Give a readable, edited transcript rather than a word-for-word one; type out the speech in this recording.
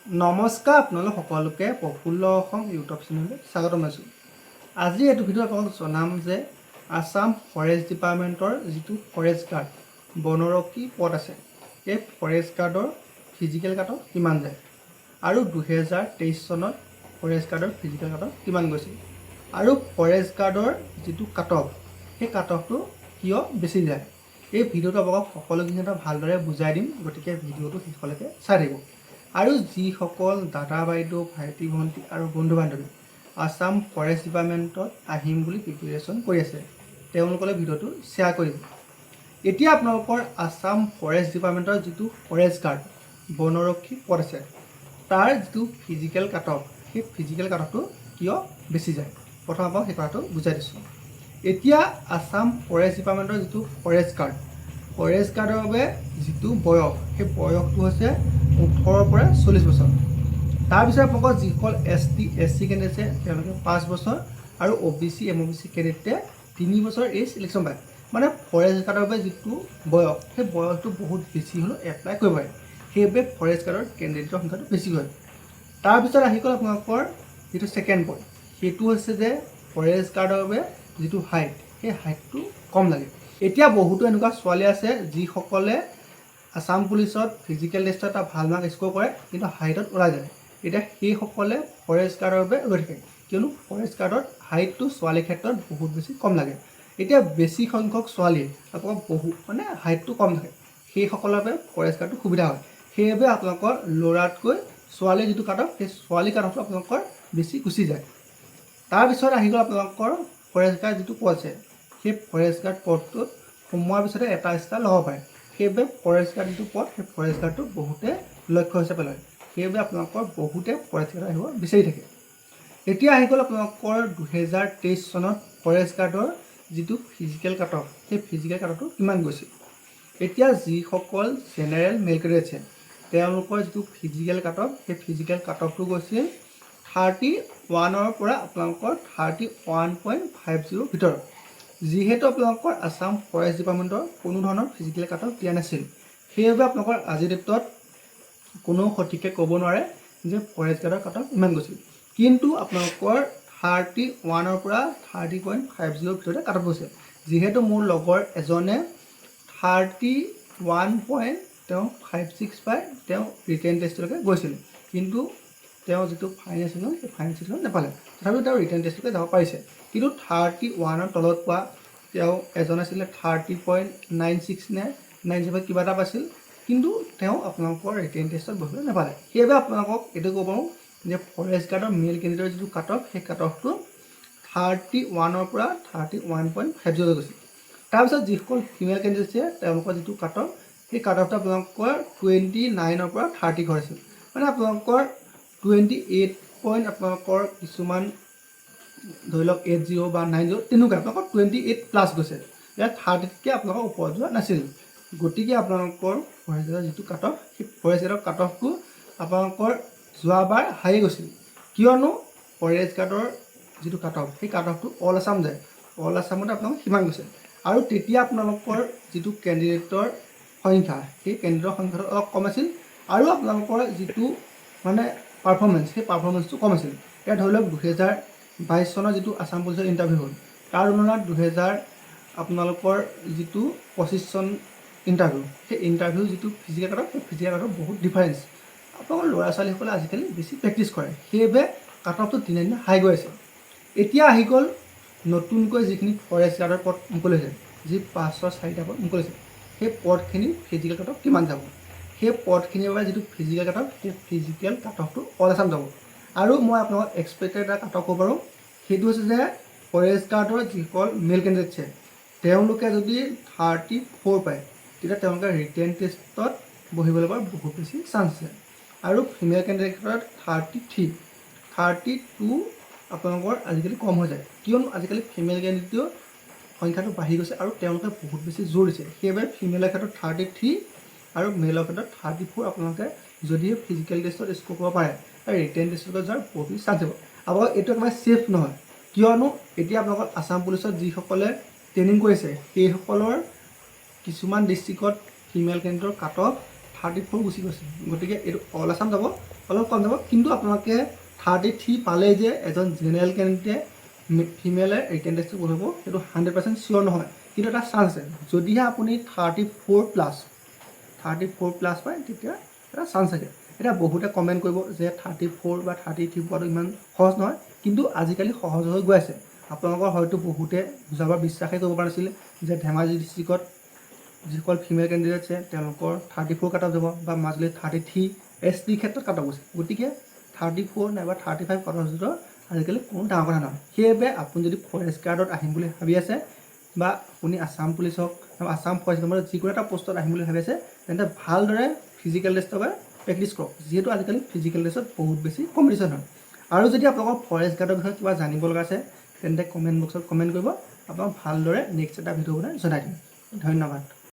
নমস্কাৰ আপোনালোক সকলোকে প্ৰফুল্ল অসম ইউটিউব চেনেললৈ স্বাগতম জনাইছোঁ। আজি এইটো ভিডিঅ'ত আপোনালোকক জনাম যে আছাম ফৰেষ্ট ডিপাৰ্টমেণ্টৰ যিটো ফৰেষ্ট গাৰ্ড বনৰক্ষী পদ আছে, এই ফৰেষ্ট গাৰ্ডৰ ফিজিকেল কাট অফ কিমান যায় আৰু 2023 চনত ফৰেষ্ট গাৰ্ডৰ ফিজিকেল কাট অফ কিমান গৈছিল আৰু ফৰেষ্ট গাৰ্ডৰ যিটো কাট অফ সেই কাট অফটো কিয় বেছি যায়। এই ভিডিঅ'টো আপোনালোকক সকলোখিনি ভালদৰে বুজাই দিম, গতিকে ভিডিঅ'টো শেষলৈকে চাই থাকিব। আৰু যিসকল দাদা বাইদেউ ভাইটি ভণ্টি আৰু বন্ধু বান্ধৱী আছাম ফৰেষ্ট ডিপাৰ্টমেণ্টত আহিম বুলি প্ৰিপেৰেশ্যন কৰি আছে, তেওঁলোকলৈ ভিডিঅ'টো শ্বেয়াৰ কৰিব। এতিয়া আপোনালোকৰ আছাম ফৰেষ্ট ডিপাৰ্টমেণ্টৰ যিটো ফৰেষ্ট গাৰ্ড বনৰক্ষী পদ আছে, তাৰ যিটো ফিজিকেল কাট অফ সেই ফিজিকেল কাট অফটো কিয় বেছি যায়, প্ৰথম আপোনাক সেই কথাটো বুজাই দিছোঁ। এতিয়া আছাম ফৰেষ্ট ডিপাৰ্টমেণ্টৰ যিটো ফৰেষ্ট গাৰ্ডৰ বাবে যিটো বয়স, সেই বয়সটো হৈছে 18 পৰা 40 বছৰ। তাৰপিছত আপোনালোকৰ যিসকল ST SC কেণ্ডিডেট আছে তেওঁলোকে 5 বছৰ আৰু OBC MOBC কেণ্ডিডেটে 3 বছৰ এজ ইলেকশ্যন পায়। মানে ফৰেষ্ট গাৰ্ডৰ বাবে যিটো বয়স, সেই বয়সটো বহুত বেছি হ'লেও এপ্লাই কৰিব পাৰে, সেইবাবে ফৰেষ্ট গাৰ্ডৰ কেণ্ডিডেটৰ সংখ্যাটো বেছি হয়। তাৰপিছত আহি গ'ল আপোনালোকৰ যিটো ছেকেণ্ড পইণ্ট, সেইটো হৈছে যে ফৰেষ্ট গাৰ্ডৰ বাবে যিটো হাইট, সেই হাইটটো কম লাগে। এতিয়া বহুতো এনেকুৱা ছোৱালী আছে যিসকলে আছাম পুলিচত ফিজিকেল টেষ্টত এটা ভাল মাৰ্ক স্ক'ৰ কৰে কিন্তু হাইটত ওলাই যায়। এতিয়া সেইসকলে ফৰেষ্ট গাৰ্ডৰ বাবে ৰৈ থাকে, কিয়নো ফৰেষ্ট গাৰ্ডত হাইটটো ছোৱালীৰ ক্ষেত্ৰত বহুত বেছি কম লাগে। এতিয়া বেছি সংখ্যক ছোৱালীৰ আপোনালোকৰ হাইটটো কম থাকে, সেইসকলৰ বাবে ফৰেষ্ট গাৰ্ডটো সুবিধা হয়। সেইবাবে আপোনালোকৰ ল'ৰাতকৈ ছোৱালীৰ যিটো কাট অফ, সেই ছোৱালী কাট অফটো আপোনালোকৰ বেছি গুচি যায়। তাৰপিছত আহি গ'ল আপোনালোকৰ ফৰেষ্ট গাৰ্ড যিটো পদ আছে, সেই ফৰেষ্ট গাৰ্ড পদটোত সোমোৱাৰ পিছতে এটা ষ্টাৰ ল'ব পাৰে। সেইবাবে ফৰেষ্ট গাৰ্ড যিটো পদ, সেই ফৰেষ্ট গাৰ্ডটো বহুতে লক্ষ্য হিচাপে লয়, সেইবাবে আপোনালোকৰ বহুতে ফৰেষ্ট গাৰ্ড আহিব বিচাৰি থাকে। এতিয়া আহি গ'ল আপোনালোকৰ 2023 চনত ফৰেষ্ট গাৰ্ডৰ যিটো ফিজিকেল কাট অফ, সেই ফিজিকেল কাট অফটো কিমান গৈছিল। এতিয়া যিসকল জেনেৰেল মেল কেণ্ডিডেট আছে তেওঁলোকৰ যিটো ফিজিকেল কাট অফ, সেই ফিজিকেল কাট অফটো গৈছিল 31ৰ পৰা আপোনালোকৰ 31.50 ভিতৰত। যিহেতু আপোনালোকৰ আছাম ফৰেষ্ট ডিপাৰ্টমেণ্টৰ কোনো ধৰণৰ ফিজিকেল কাট অফ দিয়া নাছিল, সেইবাবে আপোনালোকৰ আজিৰ ডেটত কোনো সঠিককৈ ক'ব নোৱাৰে যে ফৰেষ্ট গাৰ্ডৰ কাট অফ ইমান গৈছিল। কিন্তু আপোনালোকৰ 31ৰ পৰা 30.50 ভিতৰতে কাট অফ গৈছে। যিহেতু মোৰ লগৰ এজনে 31.56 পাই তেওঁ ৰিটেন টেষ্টলৈকে গৈছিল, কিন্তু তেওঁ যিটো ফাইনেল ছিজন, সেই ফাইনেল ছিজন নাপালে, তথাপিও তেওঁ ৰিটেন টেষ্টলৈকে যাব পাৰিছে। কিন্তু 31ৰ তলত পোৱা তেওঁ এজন আছিলে 30.96 নে 97 কিবা এটা পাইছিল, কিন্তু তেওঁ আপোনালোকৰ ৰিটেন টেষ্টত বহিবলৈ নাপালে। সেইবাবে আপোনালোকক এইটো ক'ব পাৰোঁ যে ফৰেষ্ট গাৰ্ডৰ মেল কেণ্ডিডেটৰ যিটো কাট অফ, সেই কাট অফটো 31ৰ পৰা 31.50 গৈছিল। তাৰপিছত যিসকল ফিমেল কেণ্ডিডেট আছে তেওঁলোকৰ যিটো কাট অফ, সেই কাট অফটো আপোনালোকৰ 29ৰ পৰা 30 হৈছিল। মানে আপোনালোকৰ 28 পইণ্ট আপোনালোকৰ কিছুমান ধৰি লওক 80 বা 90 তেনেকুৱা আপোনালোকৰ 28+ গৈছে, ইয়াত 30তকৈ আপোনালোকৰ ওপৰত যোৱা নাছিল। গতিকে আপোনালোকৰ ফৰেষ্ট গাৰ্ডৰ যিটো কাট অফ, সেই ফৰেষ্ট গাৰ্ডৰ কাট অফটো আপোনালোকৰ যোৱাবাৰ হাই গৈছিল, কিয়নো ফৰেষ্ট গাৰ্ডৰ যিটো কাট অফ, সেই কাট অফটো অল আছাম যায়, অল আছামতে আপোনালোকৰ সিমান গৈছে। আৰু তেতিয়া আপোনালোকৰ যিটো কেণ্ডিডেটৰ সংখ্যা, সেই কেণ্ডিডেটৰ সংখ্যাটো অলপ কম আছিল আৰু আপোনালোকৰ যিটো পাৰফৰ্মেঞ্চ, সেই পাৰফৰ্মেঞ্চটো কম আছিল। এতিয়া ধৰি লওক 2022 চনৰ যিটো আছাম পুলিচৰ ইণ্টাৰভিউ হ'ল, তাৰ তুলনাত আপোনালোকৰ যিটো 25 চন ইণ্টাৰভিউ, সেই ইণ্টাৰভিউ যিটো ফিজিকেল কাট অফ, সেই ফিজিকেল কাট অফ বহুত ডিফাৰেঞ্চ। আপোনালোকৰ ল'ৰা ছোৱালীসকলে আজিকালি বেছি প্ৰেক্টিছ কৰে, সেইবাবে কাট অফটো দিনে দিনে হাই গৈ আছে। এতিয়া আহি গ'ল নতুনকৈ যিখিনি ফৰেষ্ট গাৰ্ডৰ পদ মুকলি হৈছে, যি 504টা পদ মুকলি হৈছে, সেই পদখিনিৰ ফিজিকেল কাট অফ কিমান যাব। সেই পদখিনিৰ বাবে যিটো ফিজিকেল কাট অফ, সেই ফিজিকেল কাট অফটো অল আছাম যাব। আৰু মই আপোনালোকক এক্সপেক্টেড এটা কাট অফ ক'ব পাৰোঁ, সেইটো হৈছে যে ফৰেষ্ট গাৰ্ডৰ যিসকল মেল কেণ্ডিডেট আছে তেওঁলোকে যদি 34 পায়, তেতিয়া তেওঁলোকে ৰিটেন টেষ্টত বহিবলৈ পৰা বহুত বেছি চান্স আছে। আৰু ফিমেল কেণ্ডিডেটৰ ক্ষেত্ৰত 32 আপোনালোকৰ আজিকালি কম হৈ যায়, কিয়নো আজিকালি ফিমেল কেণ্ডিডেটৰ সংখ্যাটো বাঢ়ি গৈছে আৰু তেওঁলোকে বহুত বেছি জোৰ দিছে। সেইবাবে ফিমেলৰ ক্ষেত্ৰত 33 আৰু মেলৰ ক্ষেত্ৰত 34 আপোনালোকে যদিহে ফিজিকেল টেষ্টত স্ক'ৰ কৰিব পাৰে, আৰু ৰিটেন টেষ্টত যোৱাৰ বহুত বেছি চান্স হ'ব। আপোনালোক এইটো একেবাৰে ছেফ নহয়, কিয়নো এতিয়া আপোনালোকৰ আছাম পুলিচত যিসকলে ট্ৰেইনিং কৰিছে সেইসকলৰ কিছুমান ডিষ্ট্ৰিক্টত ফিমেল কেণ্ডিডেটৰ কাট অফ 34 গুচি গৈছে। গতিকে এইটো অল আছাম যাব অলপ কম যাব, কিন্তু আপোনালোকে 33 পালে যে এজন জেনেৰেল কেণ্ডিডেটে ফিমেলে ৰিটেন টেষ্টটো পঢ়িব সেইটো 100% চিয়'ৰ নহয়, কিন্তু এটা চান্স আছে। যদিহে আপুনি 34 প্লাছ পায় তেতিয়া এটা চান্স থাকে। এতিয়া বহুতে কমেণ্ট কৰিব যে 34 বা 33 পোৱাটো ইমান সহজ নহয়, কিন্তু আজিকালি সহজ হৈ গৈ আছে। আপোনালোকৰ হয়তো বহুতে যোৱাবাৰ বিশ্বাসেই কৰিব পৰা নাছিলে যে ধেমাজি ডিষ্ট্ৰিক্টত যিসকল ফিমেল কেণ্ডিডেট আছে তেওঁলোকৰ 34 কাট অফ যাব বা মাজুলীত 33 ST ক্ষেত্ৰত কাট অফ গৈছে। গতিকে 34 নাইবা 35 কাট অফ যোৱাটো আজিকালি কোনো ডাঙৰ কথা নহয়। সেইবাবে আপুনি যদি ফৰেষ্ট গাৰ্ডত আহিম বুলি ভাবি আছে বা আপুনি আছাম পুলিচ হওক বা আছাম ফৰেষ্ট গাৰ্ডত যিকোনো এটা পষ্টত আহিম বুলি ভাবি আছে, তেন্তে ভালদৰে ফিজিকেল টেষ্টৰ বাবে প্ৰেক্টিছ কৰক, যিহেতু আজিকালি ফিজিকেল টেষ্টত বহুত বেছি কম্পিটিশ্যন হয়। আৰু যদি আপোনালোকৰ ফৰেষ্ট গাৰ্ডৰ বিষয়ে কিবা জানিব লগা আছে তেন্তে কমেণ্ট বক্সত কমেণ্ট কৰিব, আপোনাক ভালদৰে নেক্সট এটা ভিডিঅ' বনাই জনাই দিম। ধন্যবাদ।